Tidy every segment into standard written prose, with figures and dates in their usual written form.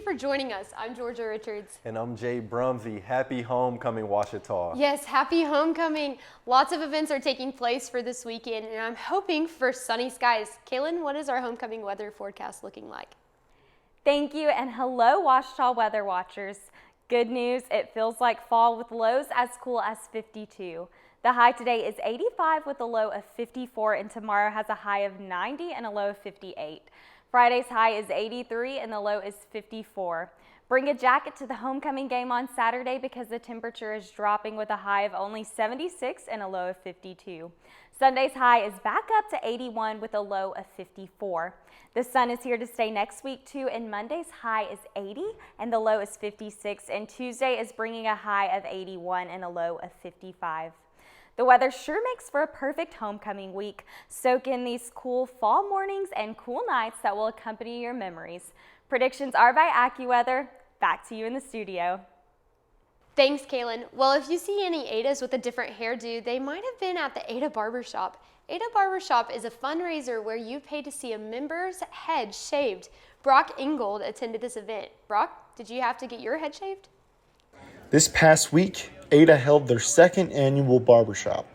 for joining us. I'm Georgia Richards. And I'm Jay Brumsey. Happy homecoming, Ouachita. Yes, happy homecoming. Lots of events are taking place for this weekend, and I'm hoping for sunny skies. Kaylin, what is our homecoming weather forecast looking like? Thank you, and hello, Ouachita weather watchers. Good news, it feels like fall with lows as cool as 52. The high today is 85 with a low of 54, and tomorrow has a high of 90 and a low of 58. Friday's high is 83 and the low is 54. Bring a jacket to the homecoming game on Saturday because the temperature is dropping with a high of only 76 and a low of 52. Sunday's high is back up to 81 with a low of 54. The sun is here to stay next week too, and Monday's high is 80 and the low is 56, and Tuesday is bringing a high of 81 and a low of 55. The weather sure makes for a perfect homecoming week. Soak in these cool fall mornings and cool nights that will accompany your memories. Predictions are by AccuWeather. Back to you in the studio. Thanks, Kaylin. Well, if you see any Adas with a different hairdo, they might have been at the Ada Barbershop. Ada Barbershop is a fundraiser where you pay to see a member's head shaved. Brock Ingold attended this event. Brock, did you have to get your head shaved? This past week, Ada held their second annual barbershop.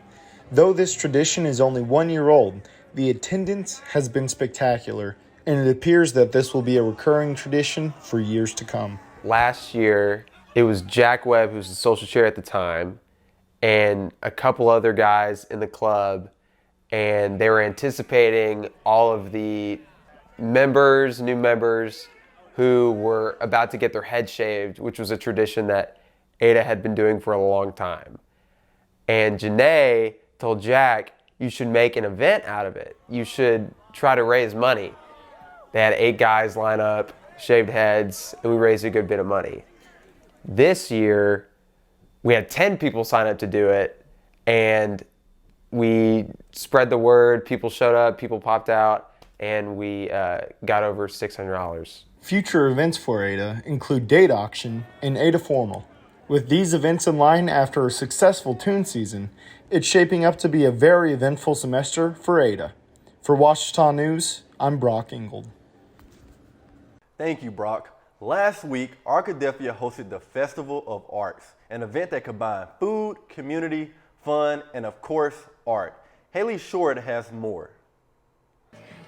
Though this tradition is only 1 year old, the attendance has been spectacular, and it appears that this will be a recurring tradition for years to come. Last year, it was Jack Webb, who was the social chair at the time, and a couple other guys in the club, and they were anticipating all of the new members who were about to get their head shaved, which was a tradition that Ada had been doing for a long time. And Janae told Jack, you should make an event out of it. You should try to raise money. They had 8 guys line up, shaved heads, and we raised a good bit of money. This year, we had 10 people sign up to do it, and we spread the word. People showed up, people popped out, and we got over $600. Future events for Ada include Date Auction and Ada Formal. With these events in line after a successful tune season, it's shaping up to be a very eventful semester for Ada. For Ouachita News, I'm Brock Ingold. Thank you, Brock. Last week, Arkadelphia hosted the Festival of Arts, an event that combined food, community, fun, and of course, art. Haley Short has more.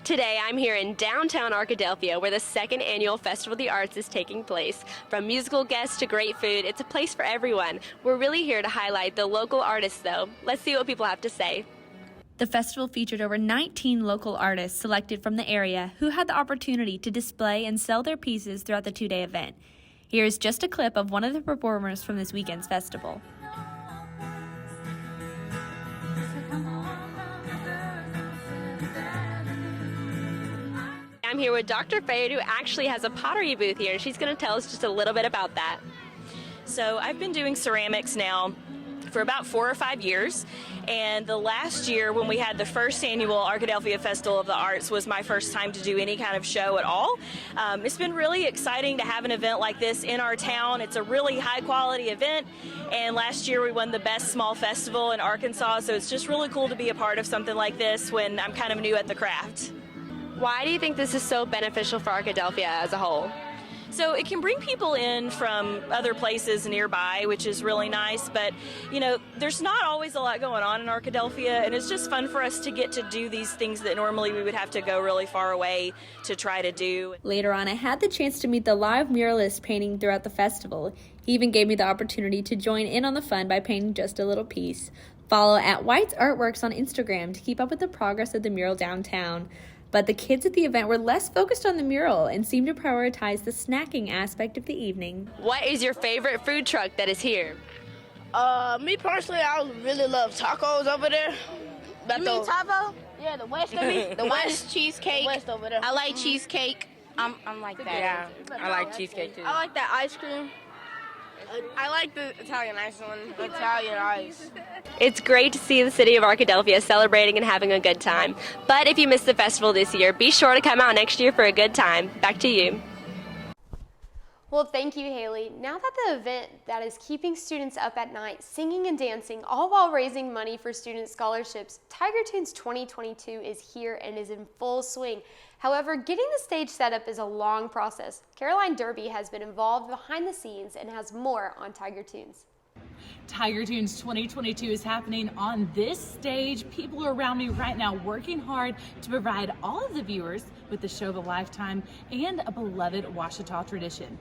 Today, I'm here in downtown Arkadelphia, where the second annual Festival of the Arts is taking place. From musical guests to great food, it's a place for everyone. We're really here to highlight the local artists, though. Let's see what people have to say. The festival featured over 19 local artists selected from the area who had the opportunity to display and sell their pieces throughout the 2-day event. Here's just a clip of one of the performers from this weekend's festival. I'm here with Dr. Fayed, who actually has a pottery booth here, and she's going to tell us just a little bit about that. So I've been doing ceramics now for about 4 or 5 years, and the last year when we had the first annual Arkadelphia Festival of the Arts was my first time to do any kind of show at all. It's been really exciting to have an event like this in our town. It's a really high quality event, and last year we won the best small festival in Arkansas, so it's just really cool to be a part of something like this when I'm kind of new at the craft. Why do you think this is so beneficial for Arkadelphia as a whole? So it can bring people in from other places nearby, which is really nice, but you know, there's not always a lot going on in Arkadelphia, and it's just fun for us to get to do these things that normally we would have to go really far away to try to do. Later on, I had the chance to meet the live muralist painting throughout the festival. He even gave me the opportunity to join in on the fun by painting just a little piece. Follow at White's Artworks on Instagram to keep up with the progress of the mural downtown. But the kids at the event were less focused on the mural and seemed to prioritize the snacking aspect of the evening. What is your favorite food truck that is here? Me personally, I really love tacos over there. You mean taco? Yeah, the West of me. The West cheesecake. The West over there. I like cheesecake. I'm like that. Yeah, I like cheesecake too. I like that ice cream. I like the Italian ice one. Italian ice. It's great to see the city of Arkadelphia celebrating and having a good time. But if you missed the festival this year, be sure to come out next year for a good time. Back to you. Well, thank you, Haley. Now that the event that is keeping students up at night, singing and dancing, all while raising money for student scholarships, Tiger Tunes 2022 is here and is in full swing. However, getting the stage set up is a long process. Caroline Derby has been involved behind the scenes and has more on Tiger Tunes. Tiger Tunes 2022 is happening on this stage. People are around me right now working hard to provide all of the viewers with the show of a lifetime and a beloved Ouachita tradition.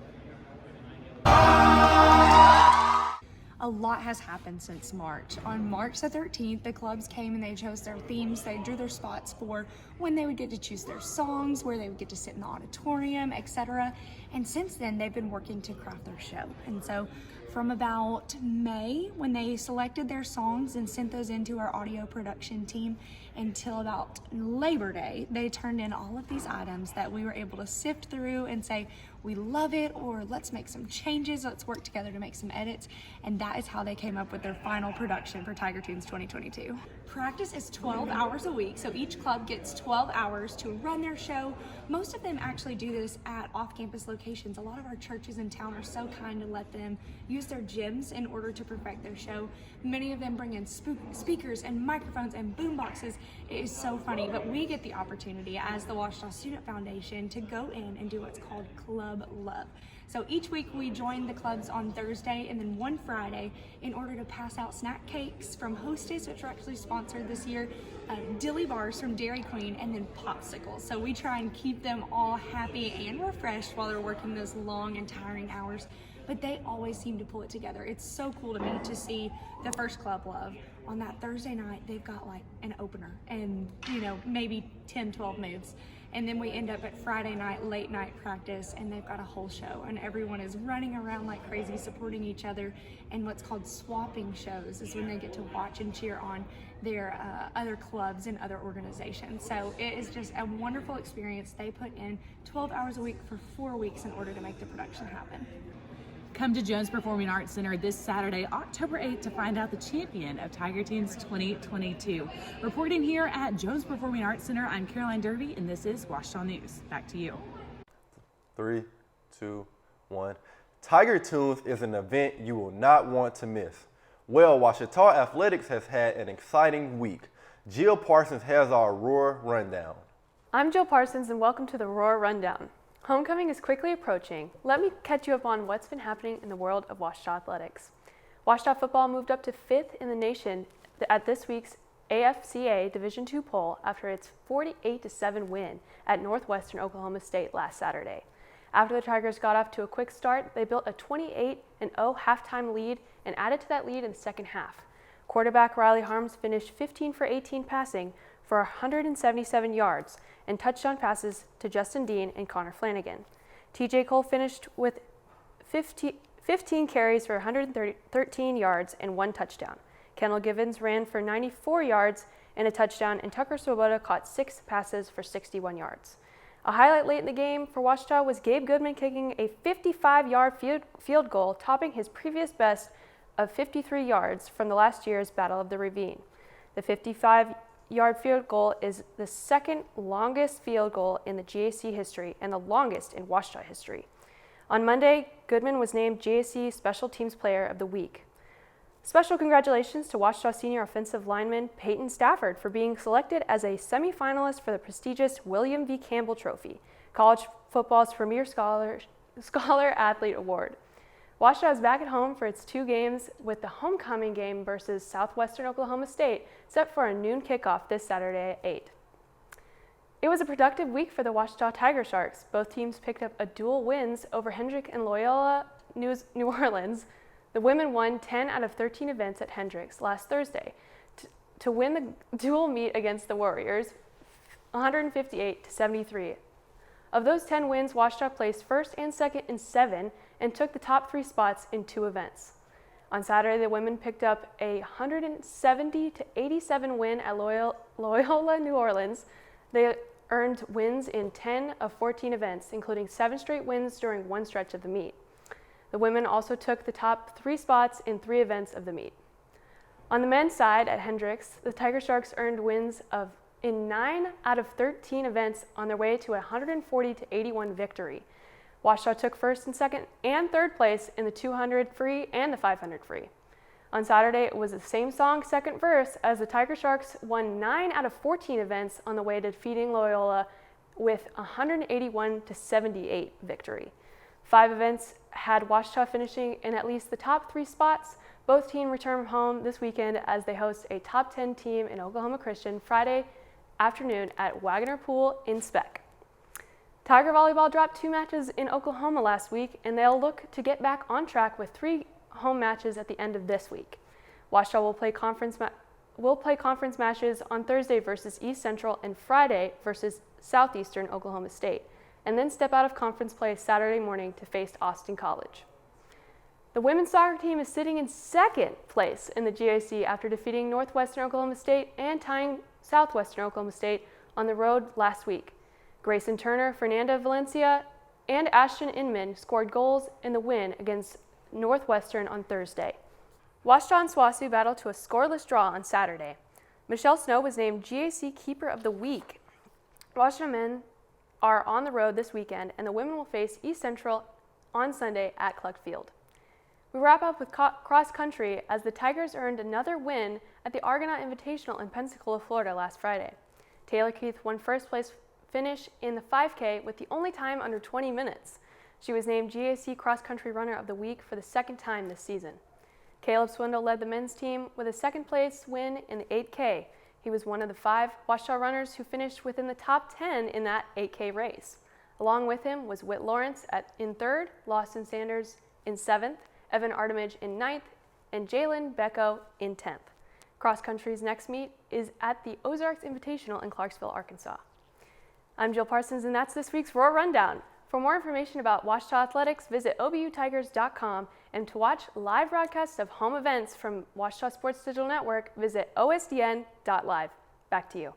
A lot has happened since March. On March the 13th, the clubs came and they chose their themes. They drew their spots for when they would get to choose their songs, where they would get to sit in the auditorium, etc. And since then, they've been working to craft their show. And so from about May, when they selected their songs and sent those into our audio production team, until about Labor Day, they turned in all of these items that we were able to sift through and say, we love it, or let's make some changes, let's work together to make some edits. And that is how they came up with their final production for Tiger Tunes 2022. Practice is 12 hours a week, so each club gets 12 hours to run their show. Most of them actually do this at off-campus locations. A lot of our churches in town are so kind to let them use their gyms in order to perfect their show. Many of them bring in speakers and microphones and boom boxes. It is so funny, but we get the opportunity as the Ouachita Student Foundation to go in and do what's called Club Love. So each week we join the clubs on Thursday and then one Friday in order to pass out snack cakes from Hostess, which are actually sponsored this year, dilly bars from Dairy Queen, and then popsicles. So we try and keep them all happy and refreshed while they're working those long and tiring hours. But they always seem to pull it together. It's so cool to me to see the first Club Love. On that Thursday night, they've got like an opener and, maybe 10, 12 moves. And then we end up at Friday night, late night practice, and they've got a whole show. And everyone is running around like crazy, supporting each other. And what's called swapping shows is when they get to watch and cheer on their other clubs and other organizations. So it is just a wonderful experience. They put in 12 hours a week for 4 weeks in order to make the production happen. Come to Jones Performing Arts Center this Saturday, October 8th, to find out the champion of Tiger Tunes 2022. Reporting here at Jones Performing Arts Center, I'm Caroline Derby, and this is Ouachita News. Back to you. 3, 2, 1. Tiger Tunes is an event you will not want to miss. Well, Ouachita Athletics has had an exciting week. Jill Parsons has our Roar Rundown. I'm Jill Parsons, and welcome to the Roar Rundown. Homecoming is quickly approaching. Let me catch you up on what's been happening in the world of Ouachita athletics. Ouachita football moved up to 5th in the nation at this week's AFCA Division II poll after its 48-7 win at Northwestern Oklahoma State last Saturday. After the Tigers got off to a quick start, they built a 28-0 halftime lead and added to that lead in the second half. Quarterback Riley Harms finished 15 for 18 passing for 177 yards and touchdown passes to Justin Dean and Connor Flanagan. TJ Cole finished with 15 carries for 113 yards and 1 touchdown. Kendall Givens ran for 94 yards and a touchdown, and Tucker Swoboda caught 6 passes for 61 yards. A highlight late in the game for Ouachita was Gabe Goodman kicking a 55-yard field goal, topping his previous best of 53 yards from the last year's Battle of the Ravine. The 55-yard field goal is the second longest field goal in the GAC history and the longest in Ouachita history. On Monday, Goodman was named GAC Special Teams Player of the Week. Special congratulations to Ouachita senior offensive lineman Peyton Stafford for being selected as a semifinalist for the prestigious William V. Campbell Trophy, college football's premier scholar athlete award. Ouachita is back at home for its 2 games, with the homecoming game versus Southwestern Oklahoma State set for a noon kickoff this Saturday at 8. It was a productive week for the Ouachita Tiger Sharks. Both teams picked up a dual wins over Hendrick and Loyola New Orleans. The women won 10 out of 13 events at Hendricks last Thursday to win the dual meet against the Warriors, 158-73. Of those 10 wins, Ouachita placed first and second in 7 and took the top 3 spots in 2 events. On Saturday, the women picked up a 170-87 win at Loyola New Orleans. They earned wins in 10 of 14 events, including 7 straight wins during one stretch of the meet. The women also took the top 3 spots in 3 events of the meet. On the men's side at Hendricks, the Tiger Sharks earned wins in 9 out of 13 events on their way to a 140-81 victory. Ouachita took first and second and third place in the 200 free and the 500 free. On Saturday, it was the same song, second verse, as the Tiger Sharks won 9 out of 14 events on the way to defeating Loyola with 181-78 victory. 5 events had Ouachita finishing in at least the top 3 spots. Both teams return home this weekend as they host a top 10 team in Oklahoma Christian Friday afternoon at Wagner Pool in Speck. Tiger Volleyball dropped 2 matches in Oklahoma last week, and they'll look to get back on track with 3 home matches at the end of this week. Ouachita will play conference matches on Thursday versus East Central and Friday versus Southeastern Oklahoma State, and then step out of conference play Saturday morning to face Austin College. The women's soccer team is sitting in second place in the GAC after defeating Northwestern Oklahoma State and tying Southwestern Oklahoma State on the road last week. Grayson Turner, Fernanda Valencia, and Ashton Inman scored goals in the win against Northwestern on Thursday. Ouachita and SWOSU battled to a scoreless draw on Saturday. Michelle Snow was named GAC Keeper of the Week. Ouachita men are on the road this weekend, and the women will face East Central on Sunday at Cluck Field. We wrap up with cross country as the Tigers earned another win at the Argonaut Invitational in Pensacola, Florida last Friday. Taylor Keith won first place finish in the 5K with the only time under 20 minutes. She was named GAC Cross Country Runner of the Week for the second time this season. Caleb Swindle led the men's team with a second place win in the 8K. He was one of the 5 Ouachita runners who finished within the top 10 in that 8K race. Along with him was Whit Lawrence in 3rd, Lawson Sanders in 7th, Evan Artemage in 9th, and Jalen Becko in 10th. Cross country's next meet is at the Ozarks Invitational in Clarksville, Arkansas. I'm Jill Parsons, and that's this week's Roar Rundown. For more information about Ouachita Athletics, visit obutigers.com, and to watch live broadcasts of home events from Ouachita Sports Digital Network, visit osdn.live. Back to you.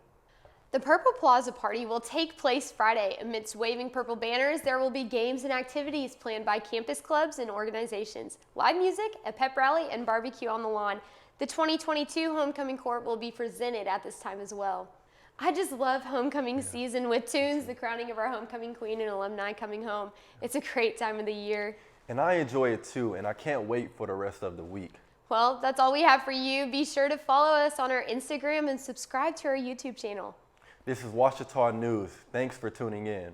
The Purple Plaza Party will take place Friday. Amidst waving purple banners, there will be games and activities planned by campus clubs and organizations, live music, a pep rally, and barbecue on the lawn. The 2022 Homecoming Court will be presented at this time as well. I just love homecoming season with tunes, the crowning of our homecoming queen and alumni coming home. It's a great time of the year. And I enjoy it too, and I can't wait for the rest of the week. Well, that's all we have for you. Be sure to follow us on our Instagram and subscribe to our YouTube channel. This is Ouachita News. Thanks for tuning in.